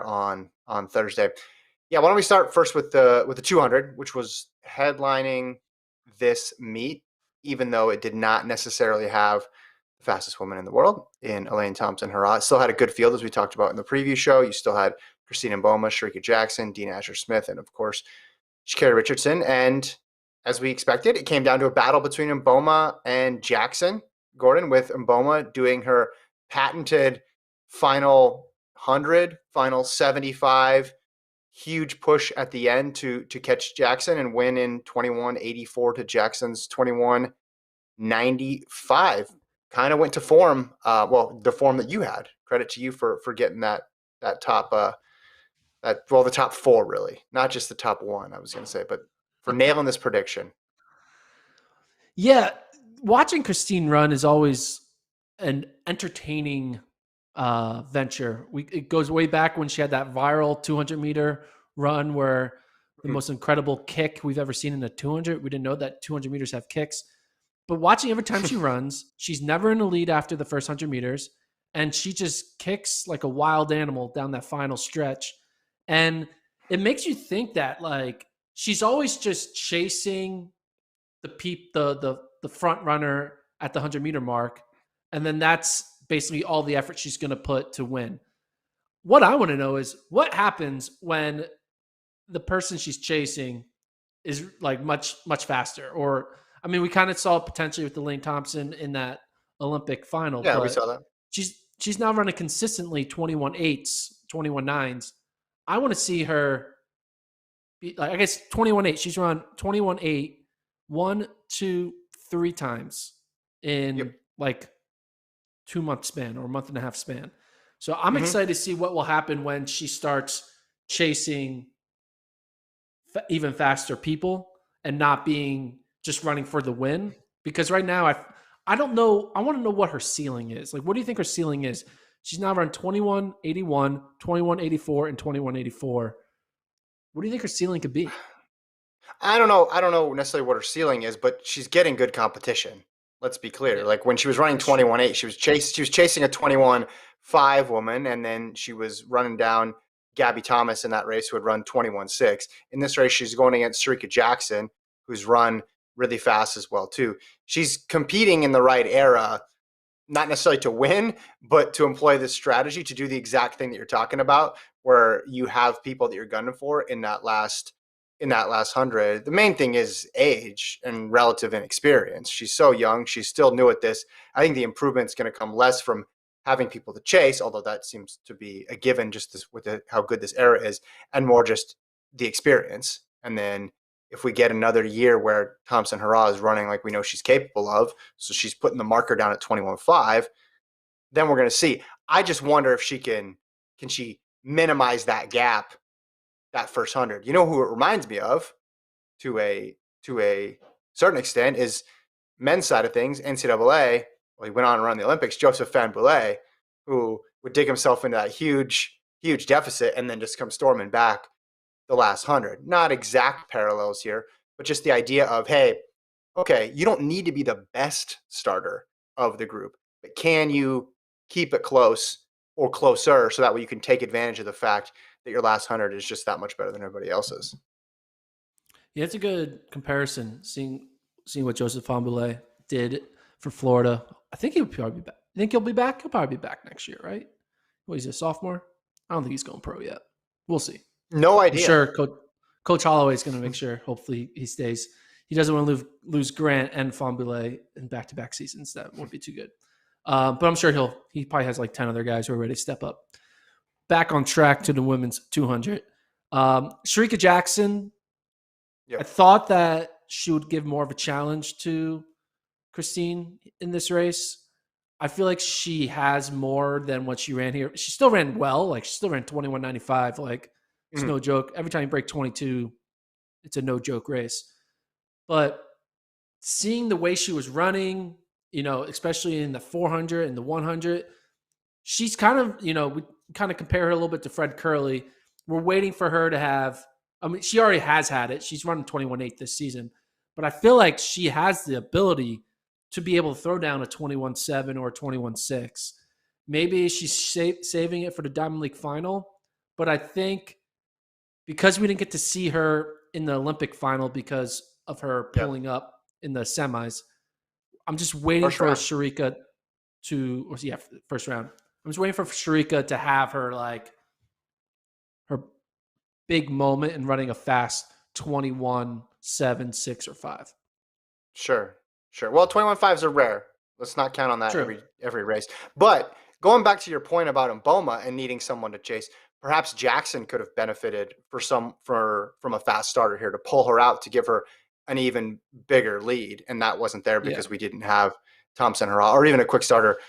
on Thursday. Yeah, why don't we start first with the 200, which was headlining this meet, even though it did not necessarily have the fastest woman in the world in Elaine Thompson-Herah. It still had a good field, as we talked about in the preview show. You still had Christina Mboma, Sharika Jackson, Dean Asher-Smith, and of course, Sha'Carri Richardson. And as we expected, it came down to a battle between Mboma and Jackson Gordon, with Mboma doing her patented final 100, final 75, huge push at the end to catch Jackson and win in 21:84 to Jackson's 21:95. Kind of went to form, the form that you had. Credit to you for getting that top the top four, really, not just the top one, I was going to say, but for nailing this prediction. Yeah, watching Christine run is always an entertaining venture. It goes way back when she had that viral 200-meter run where the most incredible kick we've ever seen in a 200. We didn't know that 200 meters have kicks. But watching every time she runs, she's never in the lead after the first 100 meters, and she just kicks like a wild animal down that final stretch. And it makes you think that like she's always just chasing the front runner at the 100-meter mark, and then that's basically all the effort she's going to put to win. What I want to know is what happens when the person she's chasing is like much faster. Or I mean, we kind of saw it potentially with Elaine Thompson in that Olympic final. Yeah, but we saw that. She's now running consistently 21.8s, 21.9s. I want to see her be, like, I guess 21.8. She's run 21.8 1, 2, 3 times in like 2-month span or a month and a half span. So I'm excited to see what will happen when she starts chasing even faster people and not being just running for the win. Because right now, I don't know. I want to know what her ceiling is. Like, what do you think her ceiling is? She's now run 21.81, 21.84, and 21.84. What do you think her ceiling could be? I don't know necessarily what her ceiling is, but she's getting good competition. Let's be clear. Yeah. Like when she was running 21.8, she was chasing a 21.5 woman, and then she was running down Gabby Thomas in that race, who had run 21.6. In this race, she's going against Sharika Jackson, who's run really fast as well too. She's competing in the right era, not necessarily to win, but to employ this strategy to do the exact thing that you're talking about, where you have people that you're gunning for in that last 100. The main thing is age and relative inexperience. She's so young. She's still new at this. I think the improvement's going to come less from having people to chase, although that seems to be a given just with how good this era is, and more just the experience. And then if we get another year where Thompson-Herah is running like we know she's capable of, so she's putting the marker down at 21.5, then we're going to see. I just wonder if she can she minimize that gap, that first 100. You know who it reminds me of to a certain extent is men's side of things, NCAA. Well, he went on to run the Olympics, Joseph Fanboulet, who would dig himself into that huge deficit and then just come storming back the last 100. Not exact parallels here, but just the idea of, hey, okay, you don't need to be the best starter of the group, but can you keep it close or closer so that way you can take advantage of the fact that your last 100 is just that much better than everybody else's. Yeah, it's a good comparison. Seeing what Joseph Fanboulet did for Florida. I think he'll probably be back. You think he'll be back? He'll probably be back next year, right? Well, he's a sophomore. I don't think he's going pro yet. We'll see. No idea. I'm sure Coach Holloway is going to make sure. Hopefully, he stays. He doesn't want to lose Grant and Fanboulet in back-to-back seasons. That won't be too good. But I'm sure he probably has like 10 other guys who are ready to step up. Back on track to the women's 200. Sharika Jackson, I thought that she would give more of a challenge to Christine in this race. I feel like she has more than what she ran here. She still ran well. Like, she still ran 21.95. Like, it's no joke. Every time you break 22, it's a no-joke race. But seeing the way she was running, especially in the 400 and the 100, she's kind of, we kind of compare her a little bit to Fred Curley. We're waiting for her to have, she already has had it. She's running 21.8 this season. But I feel like she has the ability to be able to throw down a 21.7 or a 21.6. Maybe she's saving it for the Diamond League final. But I think because we didn't get to see her in the Olympic final because of her Yep. pulling up in the semis, I'm just waiting First for round. Sharika first round. I'm just waiting for Sharika to have her her big moment in running a fast 21, 7, 6, or 5. Sure. Sure. Well, 21.5s are rare. Let's not count on that True. every race. But going back to your point about Mboma and needing someone to chase, perhaps Jackson could have benefited from a fast starter here to pull her out to give her an even bigger lead, and that wasn't there Yeah. because we didn't have Thompson Hurrah or even a quick starter